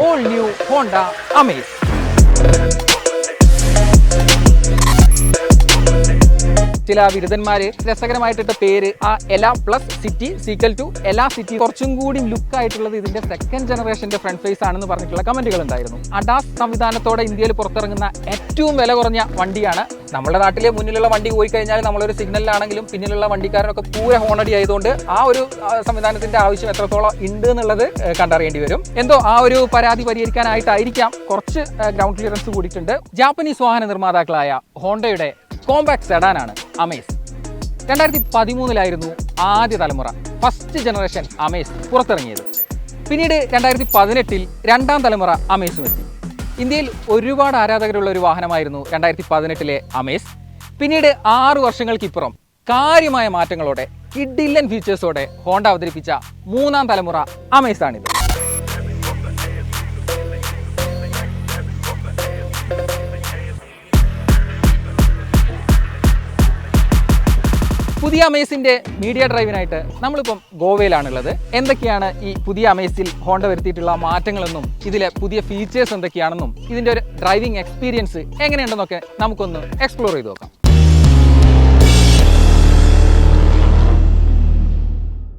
all new Honda Amaze. ചില ബിരുദന്മാര് രസകരമായിട്ടിട്ട പേര് ആ എല പ്ലസ് സിറ്റി സീക്വൽ ടു എല സിറ്റി കുറച്ചും കൂടി ലുക്ക് ആയിട്ടുള്ളത് ഇതിന്റെ സെക്കൻഡ് ജനറേഷന്റെ ഫ്രണ്ട് ഫേസ് ആണെന്ന് പറഞ്ഞിട്ടുള്ള കമന്റുകൾ ഉണ്ടായിരുന്നു. അഡാസ് സംവിധാനത്തോടെ ഇന്ത്യയിൽ പുറത്തിറങ്ങുന്ന ഏറ്റവും വില കുറഞ്ഞ വണ്ടിയാണ്. നമ്മുടെ നാട്ടിലെ മുന്നിലുള്ള വണ്ടി പോയി കഴിഞ്ഞാൽ നമ്മളൊരു സിഗ്നലിലാണെങ്കിലും പിന്നിലുള്ള വണ്ടിക്കാരനൊക്കെ പൂര ഹോണടി ആയതുകൊണ്ട് ആ ഒരു സംവിധാനത്തിന്റെ ആവശ്യം എത്രത്തോളം ഉണ്ട് എന്നുള്ളത് കണ്ടറിയേണ്ടി വരും. എന്തോ ആ ഒരു പരാതി പരിഹരിക്കാനായിട്ടായിരിക്കാം കുറച്ച് ഗ്രൗണ്ട് ക്ലിയറൻസ് കൂടിയിട്ടുണ്ട്. ജാപ്പനീസ് വാഹന നിർമ്മാതാക്കളായ ഹോണ്ടയുടെ കോമ്പാക്ട് സെഡാനാണ് അമേസ്. 2013 ആദ്യ തലമുറ ഫസ്റ്റ് ജനറേഷൻ അമേസ് പുറത്തിറങ്ങിയത്. പിന്നീട് 2018 രണ്ടാം തലമുറ അമേസും എത്തി. ഇന്ത്യയിൽ ഒരുപാട് ആരാധകരുള്ള ഒരു വാഹനമായിരുന്നു 2018 അമേസ്. പിന്നീട് 6 വർഷങ്ങൾക്കിപ്പുറം കാര്യമായ മാറ്റങ്ങളോടെ കിഡിലൻ ഫീച്ചേഴ്സോടെ ഹോണ്ട അവതരിപ്പിച്ച മൂന്നാം തലമുറ അമേസ് ആണിത്. പുതിയ അമേസിന്റെ മീഡിയ ഡ്രൈവിനായിട്ട് നമ്മളിപ്പം ഗോവയിലാണുള്ളത്. എന്തൊക്കെയാണ് ഈ പുതിയ അമേസിൽ ഹോണ്ട വരുത്തിയിട്ടുള്ള മാറ്റങ്ങളെന്നും ഇതിലെ പുതിയ ഫീച്ചേഴ്സ് എന്തൊക്കെയാണെന്നും ഇതിന്റെ ഒരു ഡ്രൈവിംഗ് എക്സ്പീരിയൻസ് എങ്ങനെയുണ്ടെന്നൊക്കെ നമുക്കൊന്ന് എക്സ്പ്ലോർ ചെയ്ത് നോക്കാം.